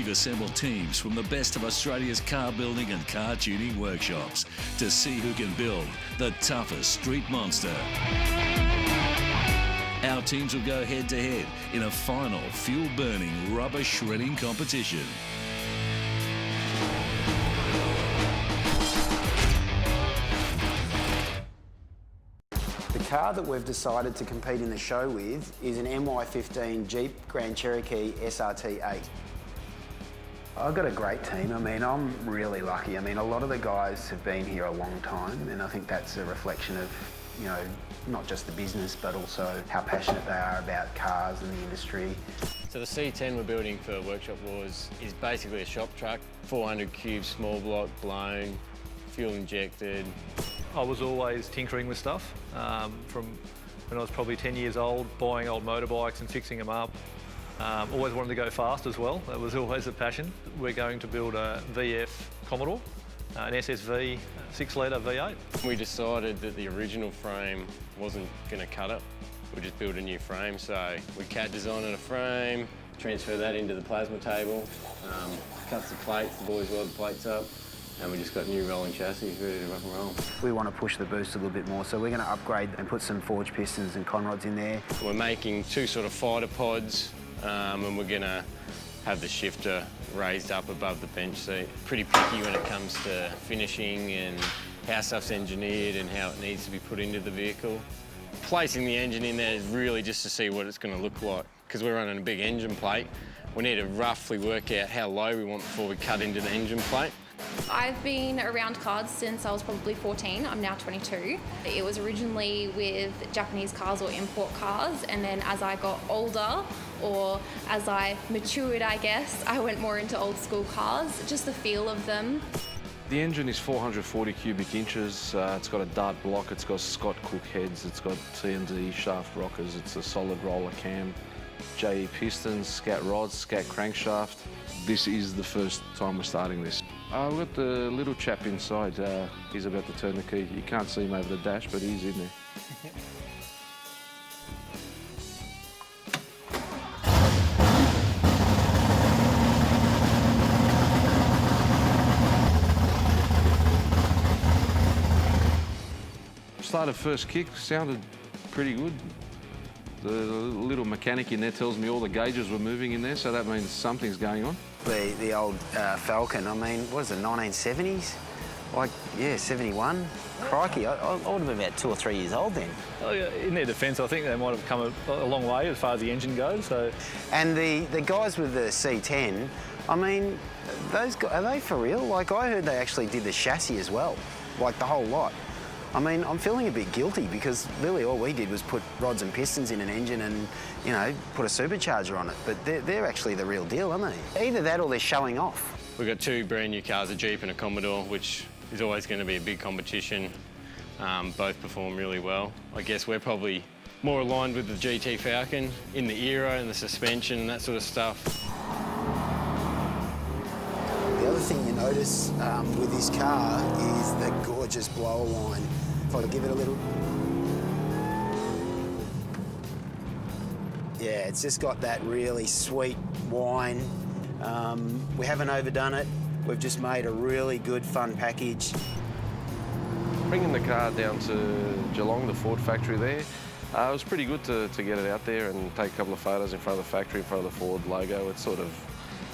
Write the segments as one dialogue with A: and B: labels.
A: We've assembled teams from the best of Australia's car building and car tuning workshops to see who can build the toughest street monster. Our teams will go head-to-head in a final fuel-burning rubber shredding competition.
B: The car that we've decided to compete in the show with is an MY15 Jeep Grand Cherokee SRT8. I've got a great team. I mean, I'm really lucky. I mean, a lot of the guys have been here a long time, and I think that's a reflection of, you know, not just the business, but also how passionate they are about cars and the industry.
C: So the C10 we're building for Workshop Wars is basically a shop truck, 400 cubes, small block, blown, fuel injected.
D: I was always tinkering with stuff from when I was probably 10 years old, buying old motorbikes and fixing them up. Always wanted to go fast as well. That was always a passion. We're going to build a VF Commodore, an SSV 6-litre V8.
C: We decided that the original frame wasn't going to cut it. We'll just build a new frame. So we CAD designed a frame, transfer that into the plasma table, cuts the plates, the boys weld the plates up, and we just got new rolling chassis ready to rock and roll.
B: We want to push the boost a little bit more, so we're going to upgrade and put some forged pistons and conrods in there.
C: We're making two sort of fighter pods, and we're going to have the shifter raised up above the bench seat. Pretty picky when it comes to finishing and how stuff's engineered and how it needs to be put into the vehicle. Placing the engine in there is really just to see what it's going to look like, because we're running a big engine plate. We need to roughly work out how low we want before we cut into the engine plate.
E: I've been around cars since I was probably 14. I'm now 22. It was originally with Japanese cars or import cars, and then as I got older, or as I matured, I guess, I went more into old school cars, just the feel of them.
F: The engine is 440 cubic inches. It's got a dart block, it's got Scott Cook heads, it's got T&D shaft rockers, it's a solid roller cam, JE pistons, scat rods, scat crankshaft. This is the first time we're starting this. We've got the little chap inside. He's about to turn the key. You can't see him over the dash, but he's in there. Started first kick, sounded pretty good. The little mechanic in there tells me all the gauges were moving in there, so that means something's going on.
B: The old Falcon, I mean, what is it, 1970s? Like, yeah, 71. Crikey, I would have been about 2 or 3 years old then.
D: Oh, yeah, in their defence, I think they might have come a long way as far as the engine goes. So.
B: And the guys with the C10, I mean, those guys, are they for real? Like, I heard they actually did the chassis as well, like the whole lot. I mean, I'm feeling a bit guilty because really all we did was put rods and pistons in an engine and, you know, put a supercharger on it. But they're actually the real deal, aren't they? Either that or they're showing off.
C: We've got two brand new cars, a Jeep and a Commodore, which is always going to be a big competition. Both perform really well. I guess we're probably more aligned with the GT Falcon in the era and the suspension and that sort of stuff.
B: The other thing you notice with this car is the gorgeous blower line. If I could give it a little... Yeah, it's just got that really sweet whine. We haven't overdone it. We've just made a really good, fun package.
F: Bringing the car down to Geelong, the Ford factory there, it was pretty good to get it out there and take a couple of photos in front of the factory, in front of the Ford logo. It sort of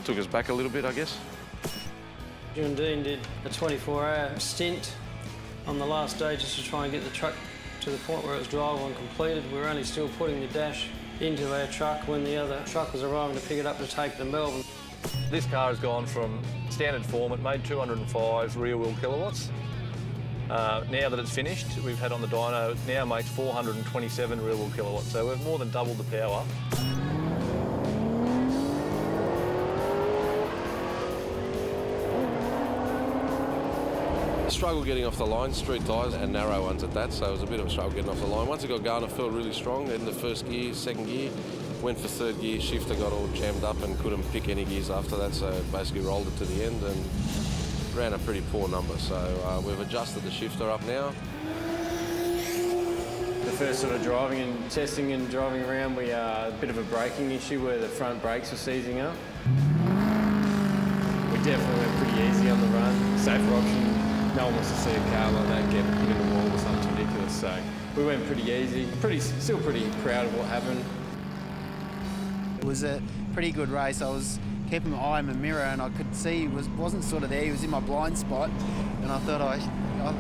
F: took us back a little bit, I guess.
G: You and Dean did a 24-hour stint on the last day just to try and get the truck to the point where it was drivable and completed. We were only still putting the dash into our truck when the other truck was arriving to pick it up to take to Melbourne.
D: This car has gone from standard form, it made 205 rear-wheel kilowatts. Now that it's finished, we've had on the dyno, it now makes 427 rear-wheel kilowatts, so we've more than doubled the power.
F: Struggle getting off the line, street tyres and narrow ones at that, so it was a bit of a struggle getting off the line. Once it got going, I felt really strong. In the first gear, second gear, went for third gear, shifter got all jammed up and couldn't pick any gears after that, so basically rolled it to the end and ran a pretty poor number. So we've adjusted the shifter up now.
C: The first sort of driving and testing and driving around, we had a bit of a braking issue where the front brakes were seizing up. definitely went pretty easy on the run. Safer option. No one wants to see a car like that get hit in the wall or something ridiculous. So we went pretty easy. Still pretty proud of what happened.
B: It was a pretty good race. I was keeping my eye in my mirror and I could see he wasn't sort of there. He was in my blind spot, and I thought I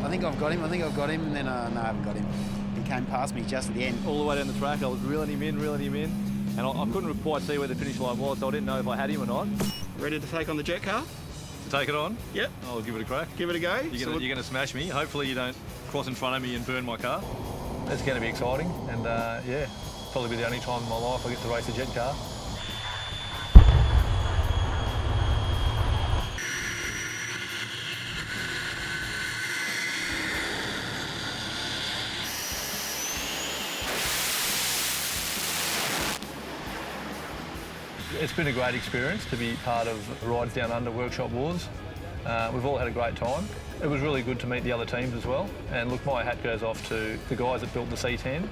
B: think I've got him. And then no, I haven't got him. He came past me just at the end.
D: All the way down the track, I was reeling him in, and I couldn't quite see where the finish line was, so I didn't know if I had him or not.
H: Ready to take on the jet car?
D: To take it on?
H: Yep.
D: I'll give it a crack.
H: Give it a go.
D: You're going to smash me. Hopefully you don't cross in front of me and burn my car. It's going to be exciting, and yeah, probably be the only time in my life I get to race a jet car. It's been a great experience to be part of Rides Down Under Workshop Wars. We've all had a great time. It was really good to meet the other teams as well. And look, my hat goes off to the guys that built the C10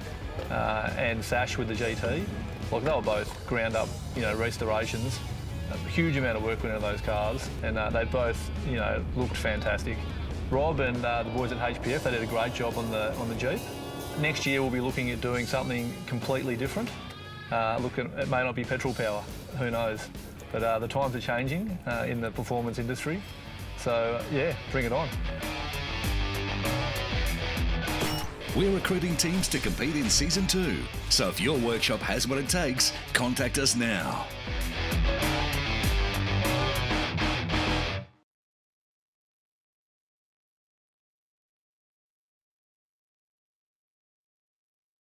D: and Sash with the GT. Like, they were both ground up, restorations. A huge amount of work went into those cars, and they both, looked fantastic. Rob and the boys at HPF, they did a great job on the Jeep. Next year we'll be looking at doing something completely different. It may not be petrol power, who knows? But the times are changing in the performance industry. So, yeah, bring it on.
A: We're recruiting teams to compete in Season 2. So if your workshop has what it takes, contact us now.